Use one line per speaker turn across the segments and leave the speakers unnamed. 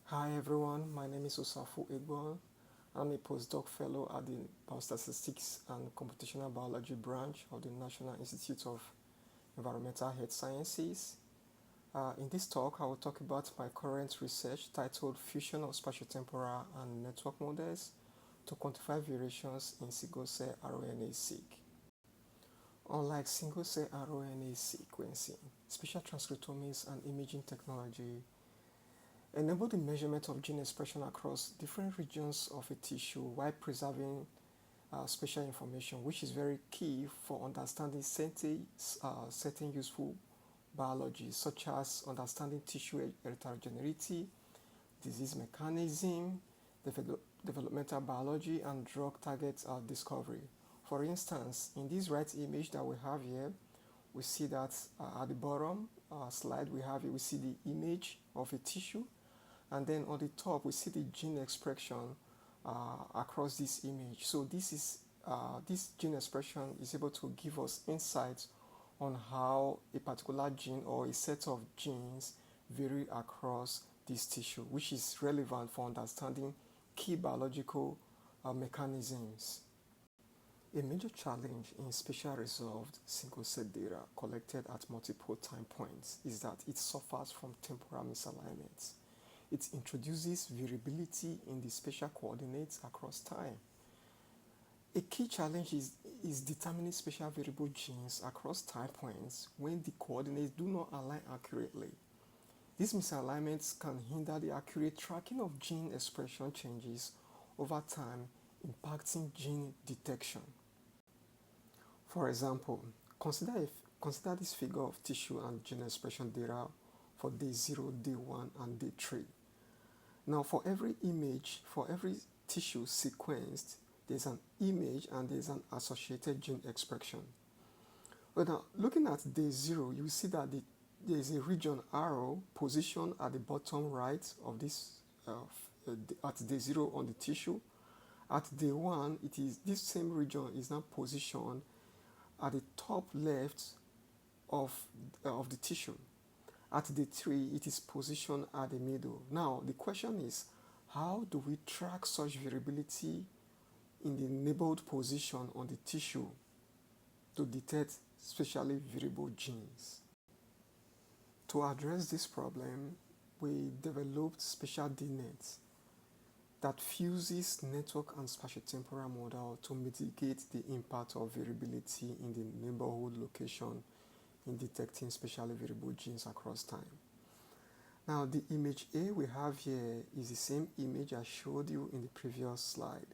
Hi everyone, my name is Osafu Egbon. I'm a postdoc fellow at the Biostatistics and Computational Biology branch of the National Institute of Environmental Health Sciences. In this talk, I will talk about my current research titled Fusion of Spatiotemporal and Network Models to Quantify Variations in Single-Cell RNA-seq. Unlike single-cell RNA sequencing, spatial transcriptomics and imaging technology enable the measurement of gene expression across different regions of a tissue while preserving spatial information, which is very key for understanding certain useful biology, such as understanding tissue heterogeneity, disease mechanism, developmental biology, and drug target discovery. For instance, in this right image that we have here, we see that at the bottom slide we see the image of a tissue, and then on the top we see the gene expression across this image. So this gene expression is able to give us insights on how a particular gene or a set of genes vary across this tissue, which is relevant for understanding key biological mechanisms. A major challenge in spatial resolved single-cell data collected at multiple time points is that it suffers from temporal misalignments. It introduces variability in the spatial coordinates across time. A key challenge is determining spatial variable genes across time points when the coordinates do not align accurately. These misalignments can hinder the accurate tracking of gene expression changes over time, impacting gene detection. For example, consider this figure of tissue and gene expression data for day 0, day 1, and day 3. Now, for every tissue sequenced, there's an image and there's an associated gene expression. But now, looking at day 0, you see that there is a region arrow positioned at the bottom right of this at day 0 on the tissue. At day 1, this same region is now positioned at the top left of the tissue. At day 3, it is positioned at the middle. Now, the question is, how do we track such variability in the labeled position on the tissue to detect spatially variable genes? To address this problem, we developed spatial DNet that fuses network and spatiotemporal model to mitigate the impact of variability in the neighborhood location in detecting spatially variable genes across time. Now, the image A we have here is the same image I showed you in the previous slide.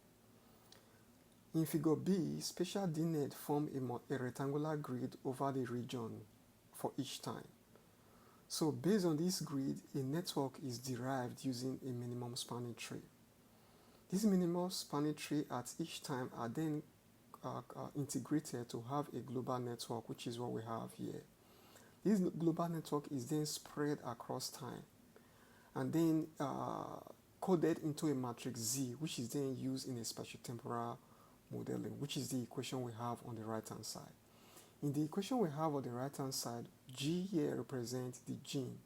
In figure B, spatial DNet form a rectangular grid over the region for each time. So based on this grid, a network is derived using a minimum spanning tree. These minimum spanning tree at each time are then integrated to have a global network, which is what we have here. This global network is then spread across time and then coded into a matrix Z, which is then used in a spatiotemporal modeling, which is the equation we have on the right hand side. In the equation we have on the right hand side, G here represents the gene,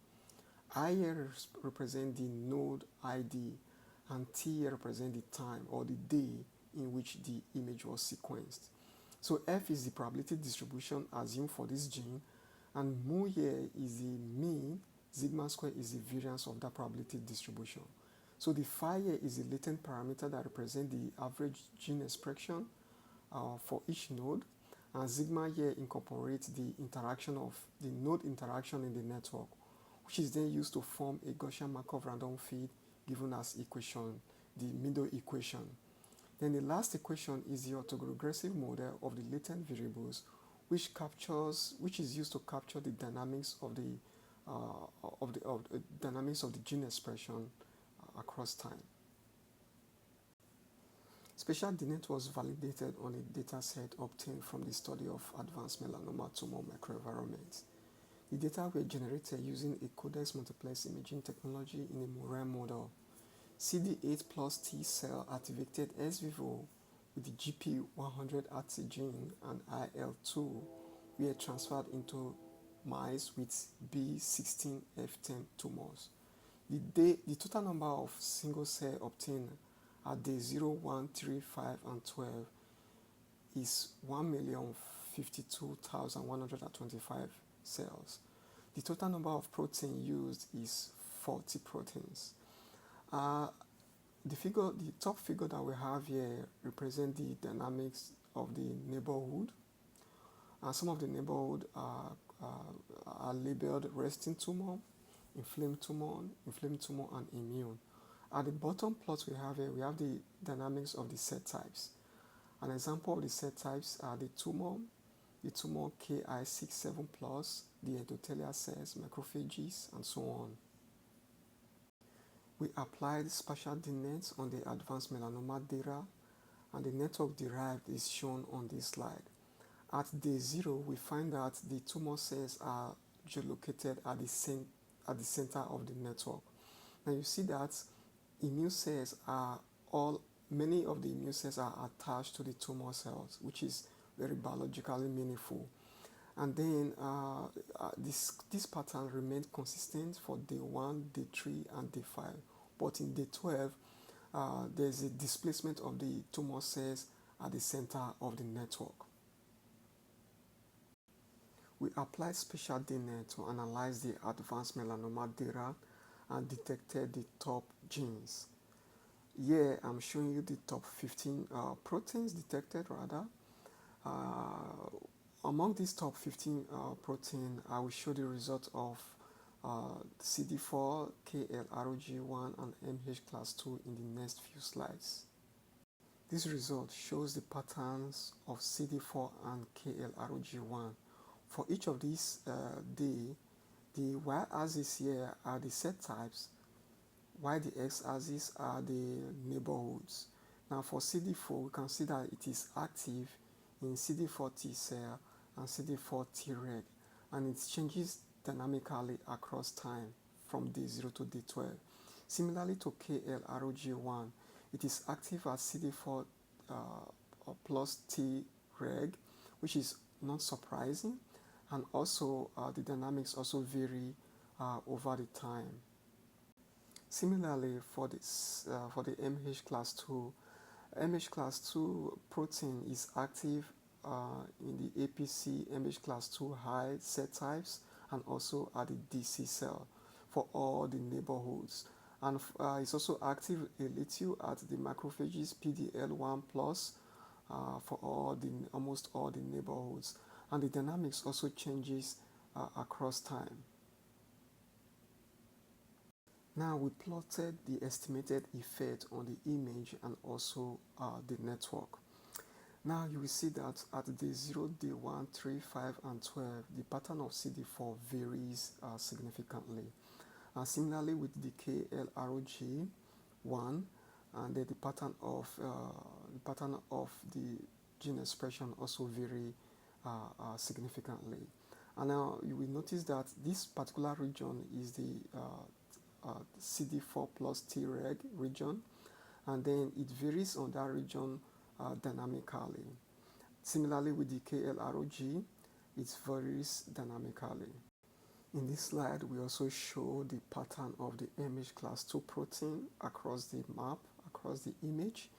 I here represents the node ID, and T here represents the time or the day in which the image was sequenced. So F is the probability distribution assumed for this gene, and mu here is the mean, sigma square is the variance of that probability distribution. So the phi here is the latent parameter that represents the average gene expression for each node, and sigma here incorporates the interaction of the node interaction in the network, which is then used to form a Gaussian Markov random field given as equation, the middle equation. Then the last equation is the autoregressive model of the latent variables, which is used to capture the dynamics of the dynamics of the gene expression across time. Spatial DNet was validated on a dataset obtained from the study of advanced melanoma tumor microenvironments. The data were generated using a codex multiplex imaging technology in a murine model. CD8 plus T cell activated ex vivo with the GP100 gene and IL-2 were transferred into mice with B16F10 tumors. The total number of single cell obtained at day 0, 1, 3, 5, and 12 is 1,052,125 cells. The total number of protein used is 40 proteins. The top figure that we have here represents the dynamics of the neighborhood. Some of the neighborhood are labeled resting tumor, inflamed tumor, and immune. At the bottom plot we have here, we have the dynamics of the cell types. An example of the cell types are the tumor Ki67+, the endothelial cells, macrophages, and so on. We applied spatial DNet on the advanced melanoma data, and the network derived is shown on this slide. At day 0, we find that the tumor cells are geolocated at the center of the network. Now you see that many of the immune cells are attached to the tumor cells, which is very biologically meaningful. And then this pattern remained consistent for day 1, day 3, and day 5. But in day 12, there's a displacement of the tumor cells at the center of the network. We applied spatial DNet to analyze the advanced melanoma data and detected the top genes. Here I'm showing you the top 15 proteins detected rather. Among these top 15 proteins, I will show the result of CD4, KLROG1, and MH class 2 in the next few slides. This result shows the patterns of CD4 and KLROG1. For each of these the y-axis here are the set types, while the x-axis are the neighborhoods. Now for CD4, we can see that it is active in CD4 T cell and CD4 Treg, and it changes dynamically across time from day 0 to day 12. Similarly to KLROG1, it is active at CD4 plus Treg, which is not surprising, and also the dynamics also vary over the time. Similarly for the MH class 2, MH class 2 protein is active in the APC MH class 2 high set types and also at the DC cell for all the neighborhoods. And it's also active a little at the macrophages PDL1 plus for almost all the neighborhoods. And the dynamics also changes across time. Now we plotted the estimated effect on the image and also the network. Now you will see that at day 0, day 1, 3, 5, and 12, the pattern of CD4 varies significantly. Similarly with the KLROG1, and then the pattern of the gene expression also vary significantly. And now you will notice that this particular region is the CD4 plus Treg region, and then it varies on that region dynamically. Similarly with the KLROG, it varies dynamically. In this slide, we also show the pattern of the MH class 2 protein across the map, across the image,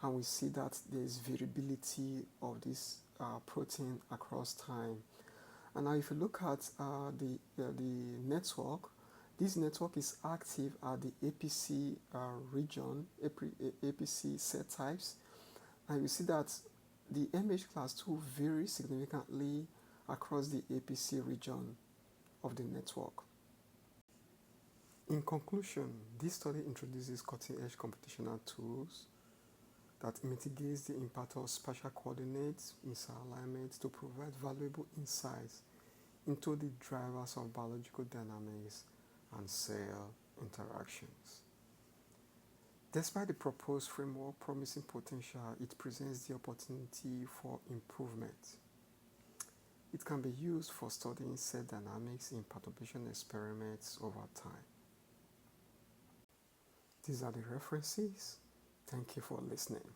and we see that there is variability of this protein across time. And now if you look at the network, this network is active at the APC region, APC set types, and you see that the MH class 2 varies significantly across the APC region of the network. In conclusion, this study introduces cutting-edge computational tools that mitigates the impact of spatial coordinates misalignment to provide valuable insights into the drivers of biological dynamics and cell interactions. Despite the proposed framework promising potential, it presents the opportunity for improvement. It can be used for studying cell dynamics in perturbation experiments over time. These are the references. Thank you for listening.